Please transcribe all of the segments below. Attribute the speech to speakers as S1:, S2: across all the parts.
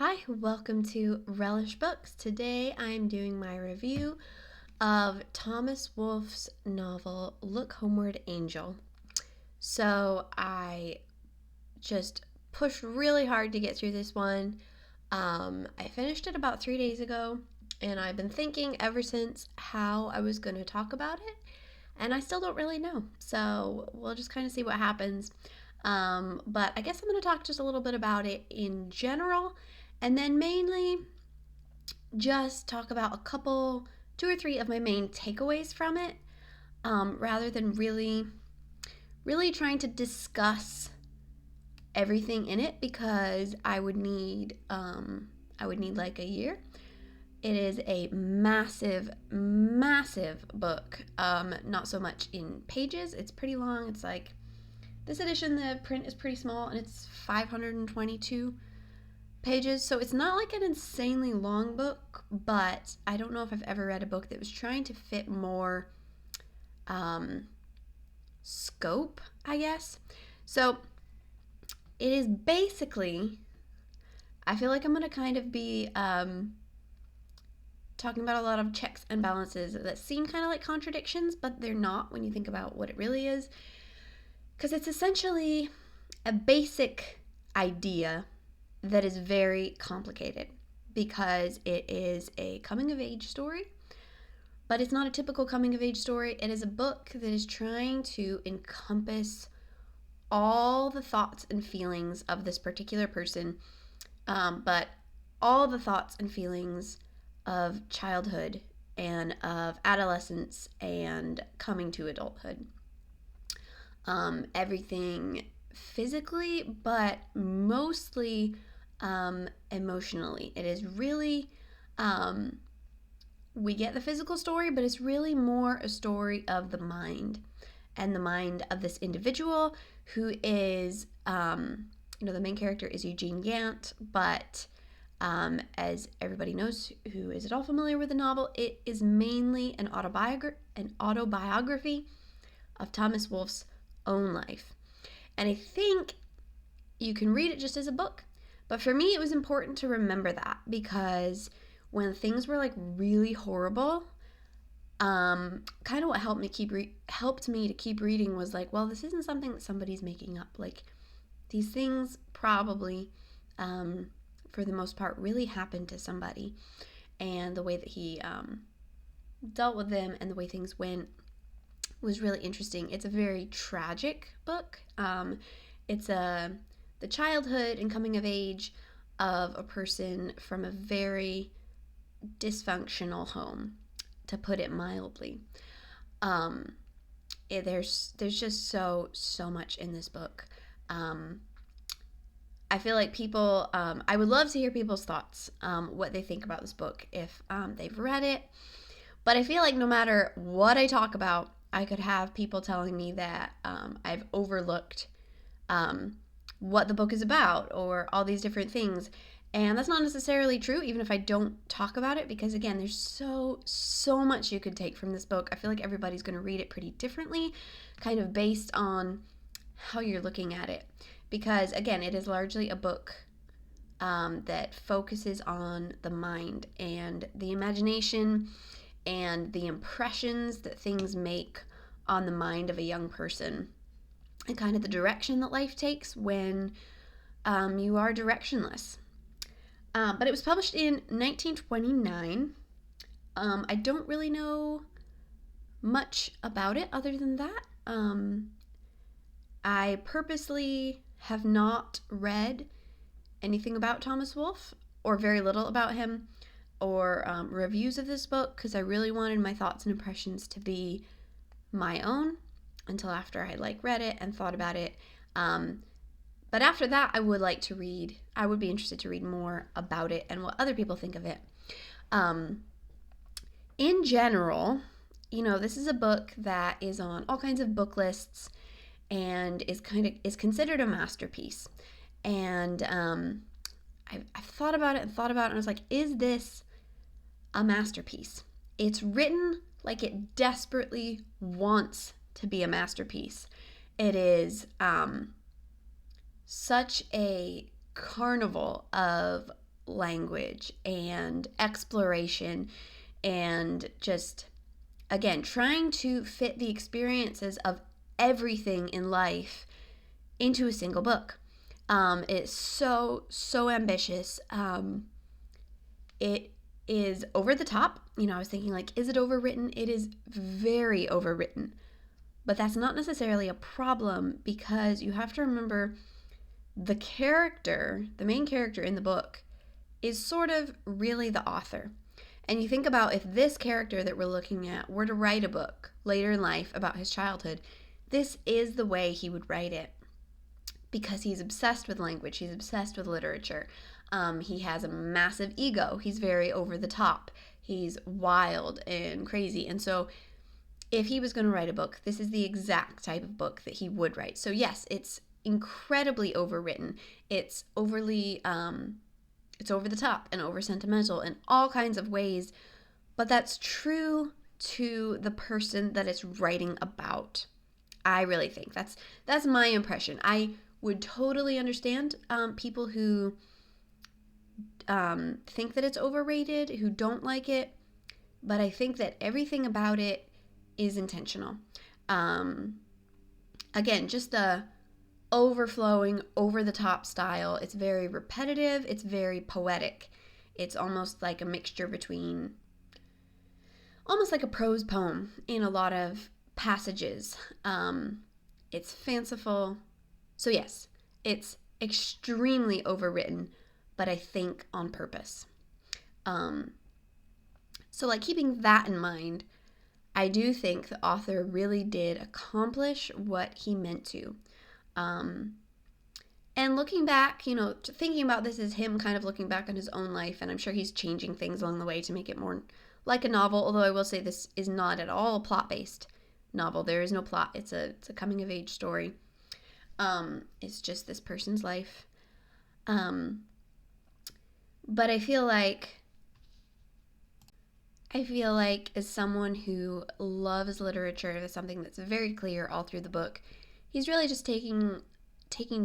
S1: Hi, welcome to Relish Books. Today I'm doing my review of Thomas Wolfe's novel, Look Homeward, Angel. So I just pushed really hard to get through this one. I finished it about 3 days ago, and I've been thinking ever since how I was going to talk about it, and I still don't really know. So we'll just kind of see what happens. But I guess I'm going to talk just a little bit about it in general, and then mainly just talk about a couple, two or three of my main takeaways from it, rather than really trying to discuss everything in it, because I would need like a year. It is a massive book. Not so much in pages. It's pretty long. It's like this edition, the print is pretty small, and it's 522 pages. So it's not like an insanely long book, but I don't know if I've ever read a book that was trying to fit more scope, I guess. So it is basically, I feel like I'm going to kind of be talking about a lot of checks and balances that seem kind of like contradictions, but they're not when you think about what it really is. Because it's essentially a basic idea that is very complicated, because it is a coming of age story, but it's not a typical coming of age story. It is a book that is trying to encompass all the thoughts and feelings of this particular person, but all the thoughts and feelings of childhood and of adolescence and coming to adulthood. Everything physically, but mostly emotionally. It is really, we get the physical story, but it's really more a story of the mind, and the mind of this individual who is, the main character is Eugene Gant, but as everybody knows who is at all familiar with the novel, it is mainly an autobiography of Thomas Wolfe's own life. And I think you can read it just as a book, but for me it was important to remember that, because when things were like really horrible, kind of what helped me to keep reading was like, well, this isn't something that somebody's making up. Like, these things probably, for the most part, really happened to somebody, and the way that he dealt with them and the way things went was really interesting. It's a very tragic book. It's the childhood and coming of age of a person from a very dysfunctional home, to put it mildly. There's just so much in this book. I feel like people, I would love to hear people's thoughts, what they think about this book if they've read it. But I feel like no matter what I talk about, I could have people telling me that I've overlooked what the book is about, or all these different things. And that's not necessarily true, even if I don't talk about it, because again, there's so much you could take from this book. I feel like everybody's going to read it pretty differently, kind of based on how you're looking at it. Because again, it is largely a book that focuses on the mind and the imagination and the impressions that things make on the mind of a young person, and kind of the direction that life takes when you are directionless. But it was published in 1929. I don't really know much about it other than that. I purposely have not read anything about Thomas Wolfe, or very little about him, or reviews of this book, because I really wanted my thoughts and impressions to be my own until after I read it and thought about it. But after that, I would be interested to read more about it and what other people think of it. In general, this is a book that is on all kinds of book lists and is considered a masterpiece. And I've thought about it and I was like, is this a masterpiece? It's written like it desperately wants to be a masterpiece. It is such a carnival of language and exploration and just, again, trying to fit the experiences of everything in life into a single book. It's so ambitious. It is over the top. I was thinking, like, is it overwritten? It is very overwritten. But that's not necessarily a problem, because you have to remember the main character in the book, is sort of really the author. And you think about, if this character that we're looking at were to write a book later in life about his childhood, this is the way he would write it, because he's obsessed with language, he's obsessed with literature. He has a massive ego. He's very over the top. He's wild and crazy. And so if he was going to write a book, this is the exact type of book that he would write. So yes, it's incredibly overwritten. It's overly, it's over the top and over sentimental in all kinds of ways. But that's true to the person that it's writing about. I really think that's my impression. I would totally understand people who think that it's overrated, who don't like it, but I think that everything about it is intentional. Again, just the overflowing, over-the-top style. It's very repetitive. It's very poetic. It's almost like a mixture between, almost like a prose poem in a lot of passages. It's fanciful. So yes, it's extremely overwritten, but I think on purpose. So like, keeping that in mind, I do think the author really did accomplish what he meant to. And looking back, thinking about this as him kind of looking back on his own life, and I'm sure he's changing things along the way to make it more like a novel, although I will say this is not at all a plot-based novel. There is no plot. It's a coming-of-age story. It's just this person's life. But I feel like as someone who loves literature, there's something that's very clear all through the book. He's really just taking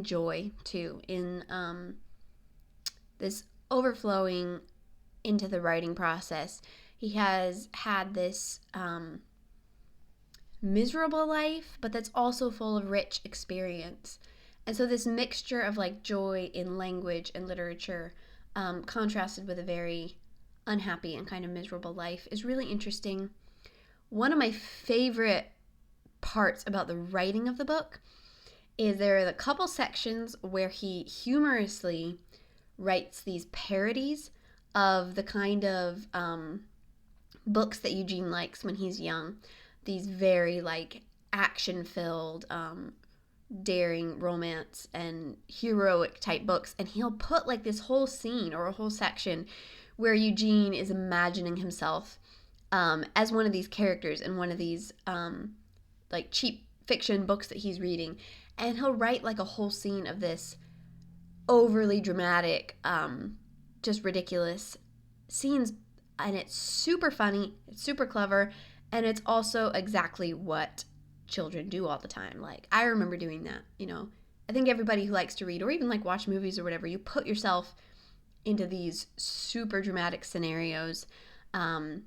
S1: joy too in this overflowing into the writing process. He has had this miserable life, but that's also full of rich experience. And so this mixture of like joy in language and literature, contrasted with a very unhappy and kind of miserable life, is really interesting. One of my favorite parts about the writing of the book is there are a couple sections where he humorously writes these parodies of the kind of books that Eugene likes when he's young. These very like action-filled, daring romance and heroic type books, and he'll put like this whole scene or a whole section where Eugene is imagining himself as one of these characters in one of these like cheap fiction books that he's reading, and he'll write like a whole scene of this overly dramatic, just ridiculous scenes, and it's super funny, it's super clever, and it's also exactly what children do all the time. Like, I remember doing that, I think everybody who likes to read or even like watch movies or whatever, you put yourself into these super dramatic scenarios, and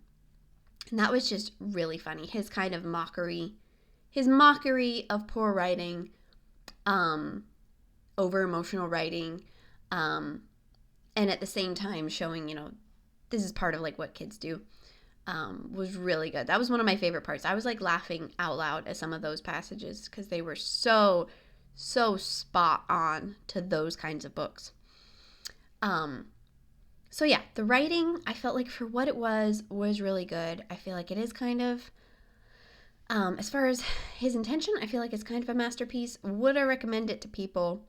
S1: that was just really funny. His kind of mockery of poor writing, over emotional writing, and at the same time showing, this is part of like what kids do, was really good. That was one of my favorite parts. I was like laughing out loud at some of those passages because they were so spot on to those kinds of books. So yeah, the writing, I felt like for what it was really good. I feel like it is kind of, as far as his intention, I feel like it's kind of a masterpiece. Would I recommend it to people?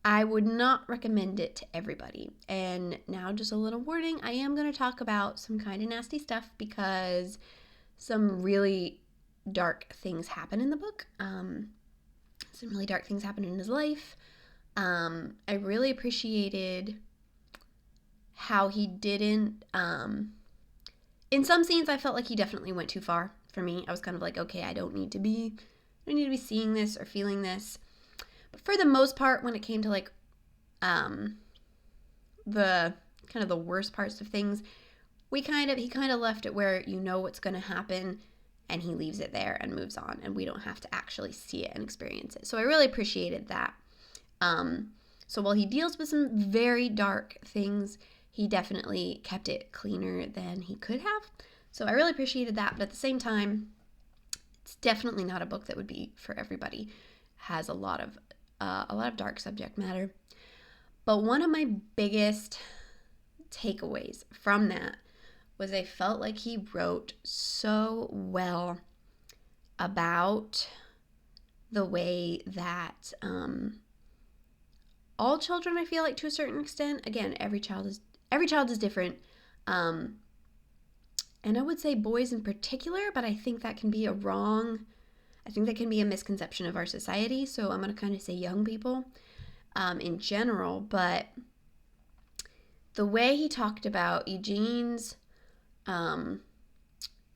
S1: I would not recommend it to everybody. And now just a little warning, I am going to talk about some kind of nasty stuff because some really dark things happen in the book. Some really dark things happen in his life. I really appreciated how he didn't, in some scenes I felt like he definitely went too far for me. I was kind of like, okay, I don't need to be seeing this or feeling this. But for the most part, when it came to like the kind of the worst parts of things, he kind of left it where you know what's going to happen, and he leaves it there and moves on, and we don't have to actually see it and experience it. So I really appreciated that. So while he deals with some very dark things, he definitely kept it cleaner than he could have. So I really appreciated that, but at the same time, it's definitely not a book that would be for everybody. It has a lot of dark subject matter. But one of my biggest takeaways from that was I felt like he wrote so well about the way that all children, I feel like, to a certain extent, again, every child is different, and I would say boys in particular, but I think that can be a misconception of our society, so I'm going to kind of say young people in general. But the way he talked about Eugene's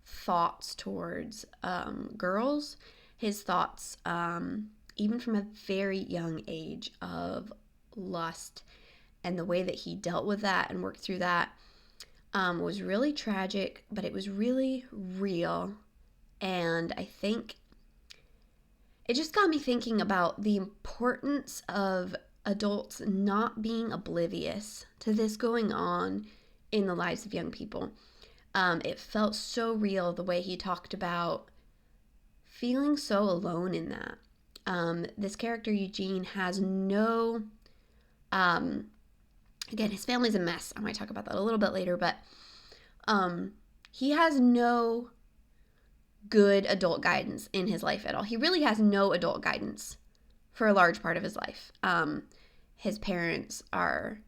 S1: thoughts towards girls, his thoughts, even from a very young age, of lust, and the way that he dealt with that and worked through that was really tragic, but it was really real. And I think it just got me thinking about the importance of adults not being oblivious to this going on in the lives of young people. It felt so real, the way he talked about feeling so alone in that. This character, Eugene, has no... again, his family's a mess. I might talk about that a little bit later, but he has no good adult guidance in his life at all. He really has no adult guidance for a large part of his life. His parents are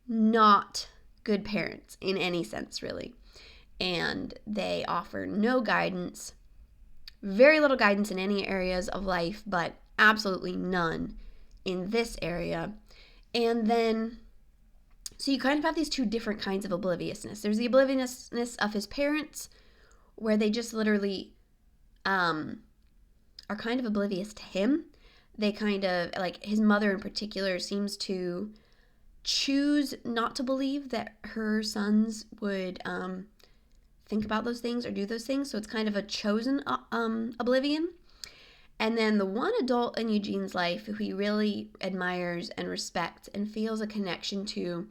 S1: not good parents in any sense, really. And they offer no guidance, very little guidance in any areas of life, but absolutely none in this area. And then, so you kind of have these two different kinds of obliviousness. There's the obliviousness of his parents, where they just literally are kind of oblivious to him. They kind of, like his mother in particular, seems to choose not to believe that her sons would think about those things or do those things. So it's kind of a chosen oblivion. And then the one adult in Eugene's life who he really admires and respects and feels a connection to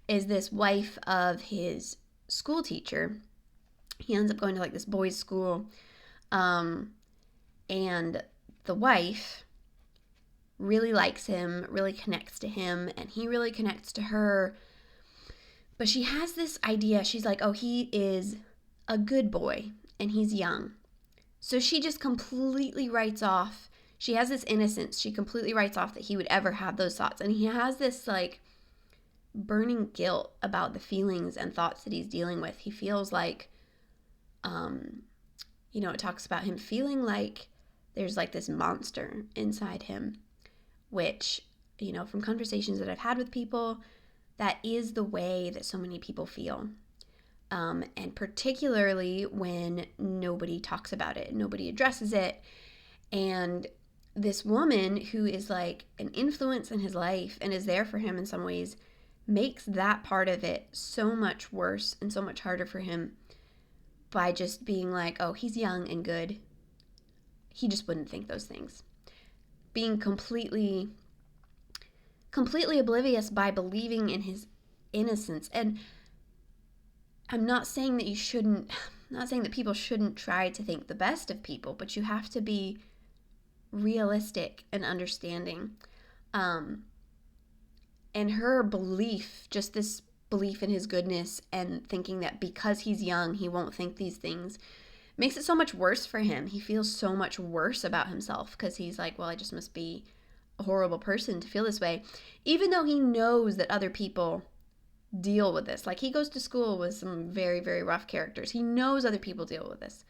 S1: is this wife of his school teacher. He ends up going to like this boys' school. And the wife really likes him, really connects to him, and he really connects to her. But she has this idea. She's like, oh, he is a good boy and he's young. So she just completely writes off, she has this innocence, she completely writes off that he would ever have those thoughts. And he has this like burning guilt about the feelings and thoughts that he's dealing with. He feels like, it talks about him feeling like there's like this monster inside him, which, from conversations that I've had with people, that is the way that so many people feel. And particularly when nobody talks about it, nobody addresses it. And this woman who is like an influence in his life and is there for him in some ways makes that part of it so much worse and so much harder for him by just being like, oh, he's young and good. He just wouldn't think those things. Being completely oblivious by believing in his innocence. And I'm not saying that people shouldn't try to think the best of people, but you have to be realistic and understanding. And her belief, just this belief in his goodness and thinking that because he's young, he won't think these things, makes it so much worse for him. He feels so much worse about himself because he's like, well, I just must be a horrible person to feel this way, even though he knows that other people deal with this. Like, he goes to school with some very, very rough characters. He knows other people deal with this,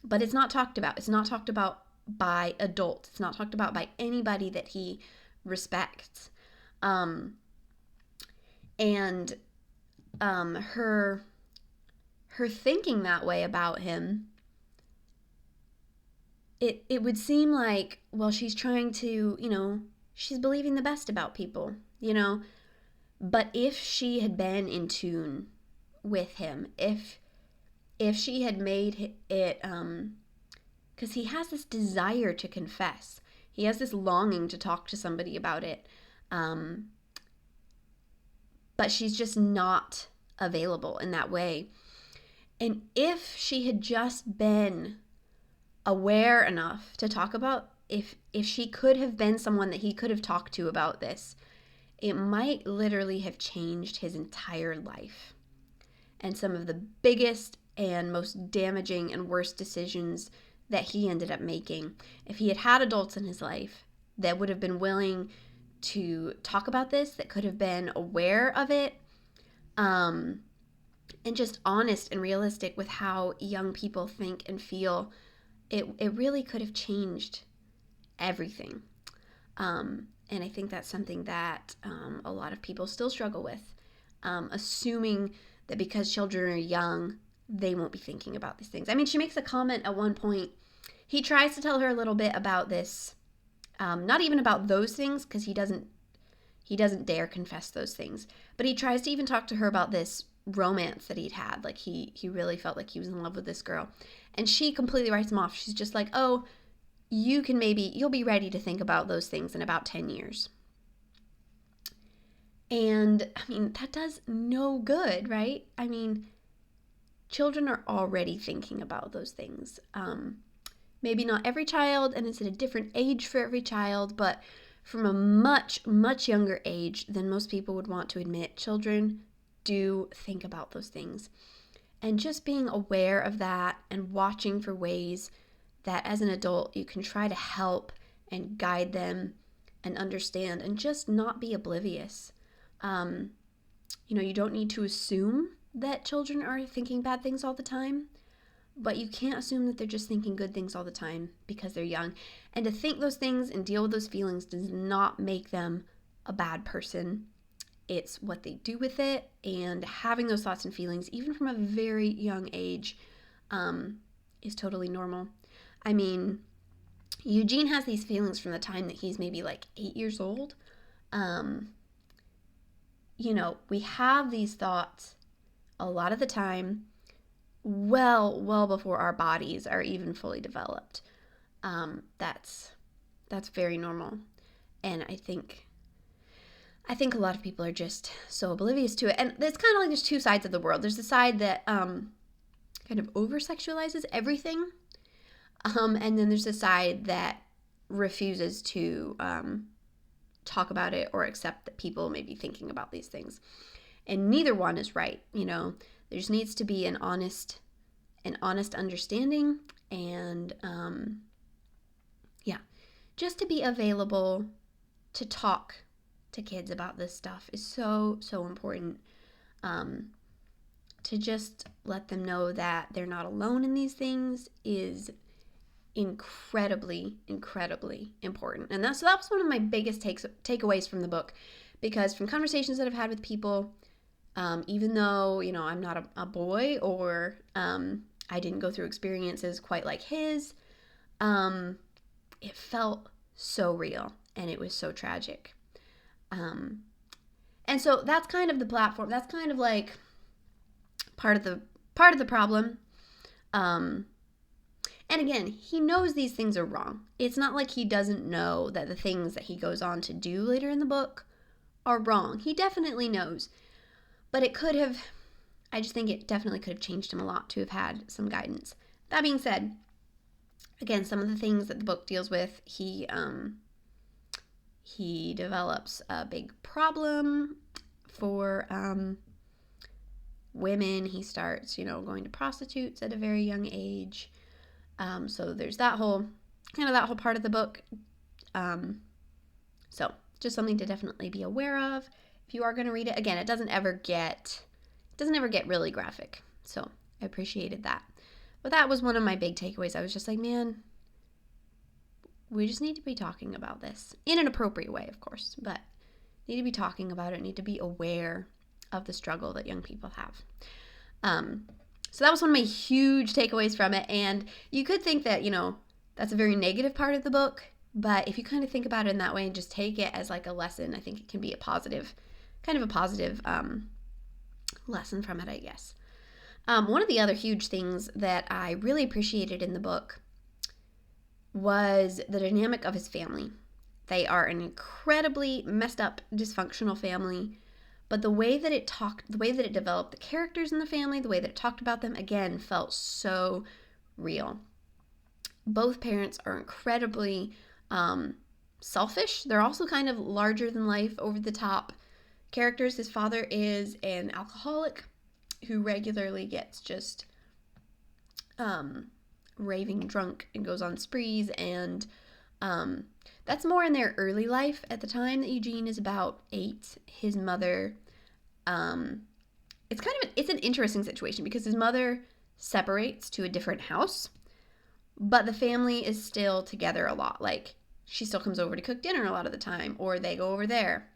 S1: but it's not talked about. It's not talked about by adults. It's not talked about by anybody that he respects. Her thinking that way about him, it would seem like, well, she's trying to, she's believing the best about people, But if she had been in tune with him, if she had made it, because he has this desire to confess, he has this longing to talk to somebody about it, but she's just not available in that way. And if she had just been aware enough to talk about, if she could have been someone that he could have talked to about this, it might literally have changed his entire life. And some of the biggest and most damaging and worst decisions that he ended up making, if he had had adults in his life that would have been willing to talk about this, that could have been aware of it, and just honest and realistic with how young people think and feel, it really could have changed everything. And I think that's something that a lot of people still struggle with, assuming that because children are young, they won't be thinking about these things. I mean, she makes a comment at one point. He tries to tell her a little bit about this, not even about those things, because he doesn't dare confess those things, but he tries to even talk to her about this romance that he'd had. Like he really felt like he was in love with this girl, and she completely writes him off. She's just like, oh, you'll be ready to think about those things in about 10 years. And I mean, that does no good, right? I mean, children are already thinking about those things. Maybe not every child, and it's at a different age for every child, but from a much, much younger age than most people would want to admit, children do think about those things. And just being aware of that and watching for ways that as an adult you can try to help and guide them and understand and just not be oblivious. You don't need to assume that children are thinking bad things all the time, but you can't assume that they're just thinking good things all the time because they're young. And to think those things and deal with those feelings does not make them a bad person. It's what they do with it, and having those thoughts and feelings, even from a very young age, is totally normal. I mean, Eugene has these feelings from the time that he's maybe like 8 years old. We have these thoughts a lot of the time well before our bodies are even fully developed. That's very normal. And I think a lot of people are just so oblivious to it. And it's kind of like there's two sides of the world. There's the side that kind of over-sexualizes everything. And then there's the side that refuses to talk about it or accept that people may be thinking about these things. And neither one is right. There just needs to be an honest understanding, and just to be available to talk to kids about this stuff is so, so important. To just let them know that they're not alone in these things is incredibly, incredibly important. And that was one of my biggest takeaways from the book, because from conversations that I've had with people, even though, I'm not a boy, or I didn't go through experiences quite like his, it felt so real, and it was so tragic. And so that's kind of the platform. That's kind of like part of the problem. And again, he knows these things are wrong. It's not like he doesn't know that the things that he goes on to do later in the book are wrong. He definitely knows. But I just think it definitely could have changed him a lot to have had some guidance. That being said, again, some of the things that the book deals with, he develops a big problem for women. He starts, going to prostitutes at a very young age. So there's that whole part of the book. So just something to definitely be aware of if you are going to read it. Again, it doesn't ever get really graphic. So I appreciated that. But that was one of my big takeaways. I was just like, man, we just need to be talking about this in an appropriate way, of course, but need to be talking about it, need to be aware of the struggle that young people have. So that was one of my huge takeaways from it. And you could think that, that's a very negative part of the book, but if you kind of think about it in that way and just take it as like a lesson, I think it can be a positive kind of a positive lesson from it, I guess. One of the other huge things that I really appreciated in the book was the dynamic of his family. They are an incredibly messed up, dysfunctional family, but the way that it developed the characters in the family, the way that it talked about them, again, felt so real. Both parents are incredibly selfish. They're also kind of larger than life, over the top characters. His father is an alcoholic who regularly gets just raving drunk and goes on sprees, and that's more in their early life. At the time that Eugene is about 8, his mother, it's an interesting situation because his mother separates to a different house, but the family is still together a lot. Like, she still comes over to cook dinner a lot of the time, or they go over there.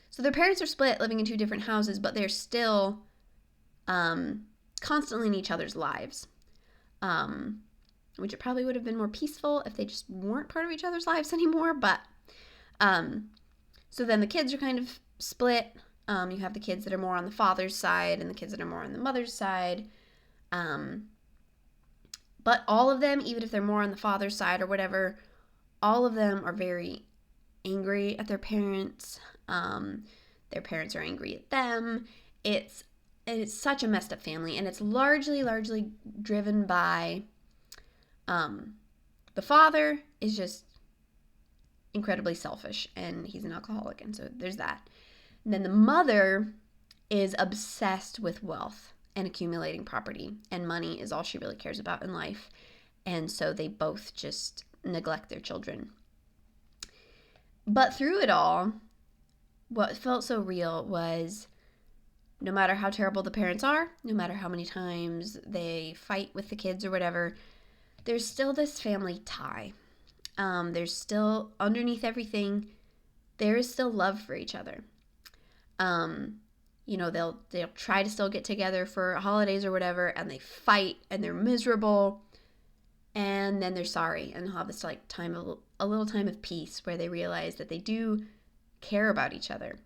S1: So their parents are split, living in 2 different houses, but they're still constantly in each other's lives. Which it probably would have been more peaceful if they just weren't part of each other's lives anymore. But so then the kids are kind of split. You have the kids that are more on the father's side and the kids that are more on the mother's side. But all of them, even if they're more on the father's side or whatever, all of them are very angry at their parents. Their parents are angry at them. It's such a messed up family, and it's largely driven by the father is just incredibly selfish, and he's an alcoholic, and so there's that. And then the mother is obsessed with wealth and accumulating property, and money is all she really cares about in life, and so they both just neglect their children. But through it all, what felt so real was, no matter how terrible the parents are, no matter how many times they fight with the kids or whatever, there's still this family tie. There's still, underneath everything, there is still love for each other. They'll try to still get together for holidays or whatever, and they fight, and they're miserable, and then they're sorry, and they'll have this a little time of peace where they realize that they do care about each other.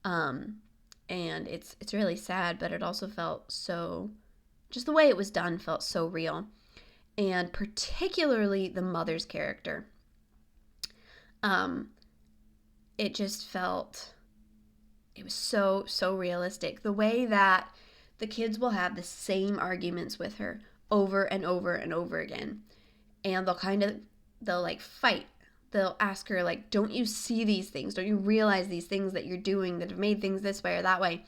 S1: And it's really sad, but it also felt so, just the way it was done felt so real. And particularly the mother's character. It just felt, it was so realistic. The way that the kids will have the same arguments with her over and over and over again. And they'll fight. They'll ask her, don't you see these things? Don't you realize these things that you're doing that have made things this way or that way?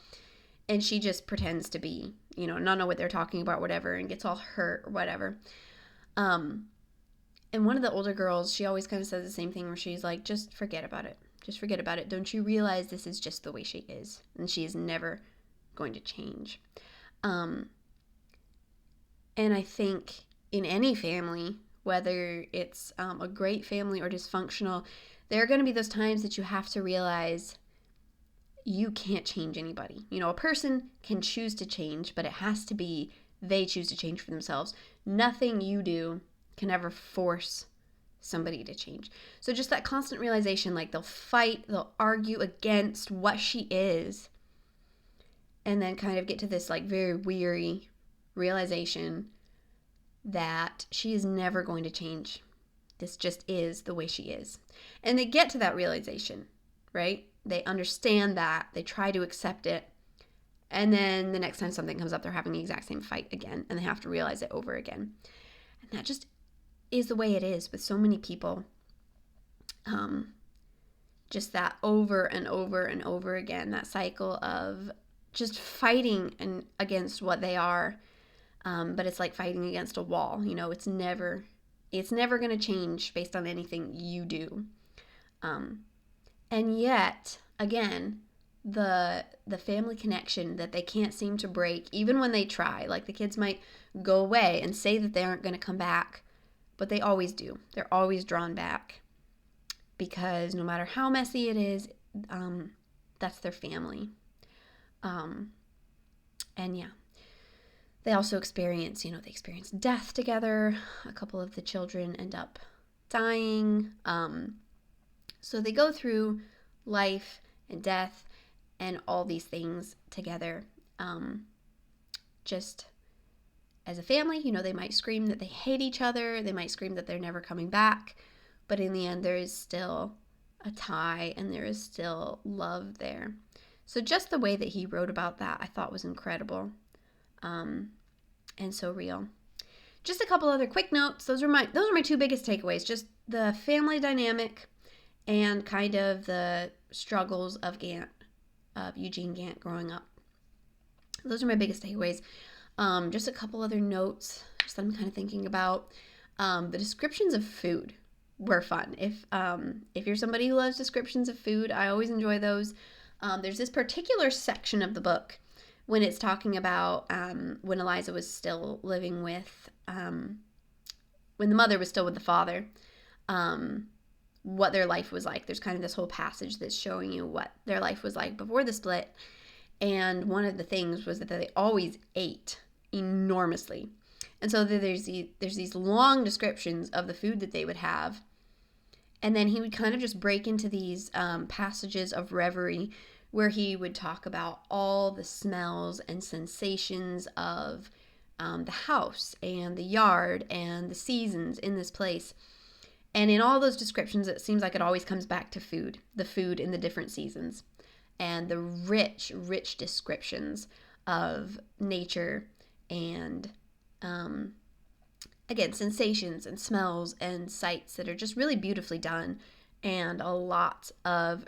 S1: And she just pretends to be, not know what they're talking about, whatever, and gets all hurt or whatever. And one of the older girls, she always kind of says the same thing, where she's like, just forget about it. Just forget about it. Don't you realize this is just the way she is? And she is never going to change. And I think in any family, whether it's a great family or dysfunctional, there are going to be those times that you have to realize you can't change anybody. A person can choose to change, but it has to be they choose to change for themselves. Nothing you do can ever force somebody to change. So just that constant realization, they'll fight, they'll argue against what she is, and then kind of get to this very weary realization that she is never going to change. This just is the way she is. And they get to that realization, right? They understand that, they try to accept it, and then the next time something comes up, they're having the exact same fight again, and they have to realize it over again. And that just is the way it is with so many people. Just that over and over and over again, that cycle of just fighting against what they are. But it's like fighting against a wall. It's never going to change based on anything you do. And yet, again, the family connection that they can't seem to break, even when they try. The kids might go away and say that they aren't going to come back, but they always do. They're always drawn back, because no matter how messy it is, that's their family. And yeah. They also experience death together. A couple of the children end up dying. So they go through life and death and all these things together. Just as a family, they might scream that they hate each other. They might scream that they're never coming back. But in the end, there is still a tie and there is still love there. So just the way that he wrote about that, I thought was incredible, and so real. Just a couple other quick notes. Those are my two biggest takeaways. Just the family dynamic and kind of the struggles of Eugene Gant growing up. Those are my biggest takeaways. Just a couple other notes just that I'm kind of thinking about. The descriptions of food were fun. If you're somebody who loves descriptions of food, I always enjoy those. There's this particular section of the book when it's talking about when Eliza was still living with, when the mother was still with the father, what their life was like. There's kind of this whole passage that's showing you what their life was like before the split. And one of the things was that they always ate enormously. And so there's these long descriptions of the food that they would have. And then he would kind of just break into these passages of reverie where he would talk about all the smells and sensations of the house and the yard and the seasons in this place. And in all those descriptions, it seems like it always comes back to food, the food in the different seasons, and the rich, rich descriptions of nature and, again, sensations and smells and sights that are just really beautifully done, and a lot of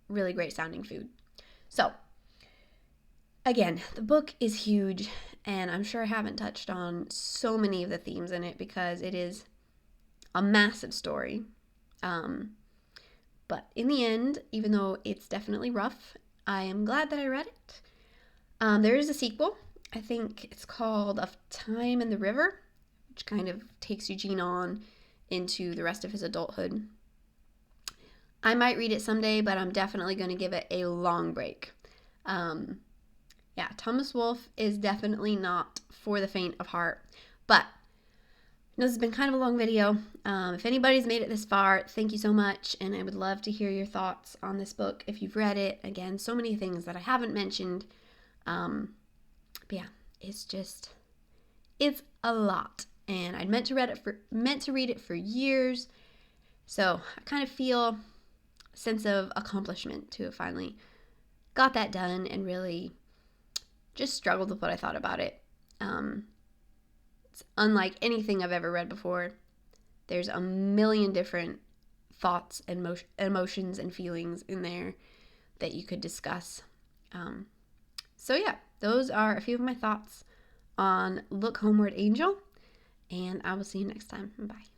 S1: really great sounding food. So, again, the book is huge, and I'm sure I haven't touched on so many of the themes in it because it is a massive story. But in the end, even though it's definitely rough, I am glad that I read it. There is a sequel. I think it's called Of Time in the River, which kind of takes Eugene on into the rest of his adulthood. I might read it someday, but I'm definitely going to give it a long break. Thomas Wolfe is definitely not for the faint of heart. But this has been kind of a long video. If anybody's made it this far, thank you so much, and I would love to hear your thoughts on this book if you've read it. Again, so many things that I haven't mentioned. It's a lot, and I'd meant to read it for years, so I kind of feel a sense of accomplishment to have finally got that done and really just struggled with what I thought about it. It's unlike anything I've ever read before. There's a million different thoughts and emotions and feelings in there that you could discuss. Those are a few of my thoughts on Look Homeward, Angel, and I will see you next time. Bye.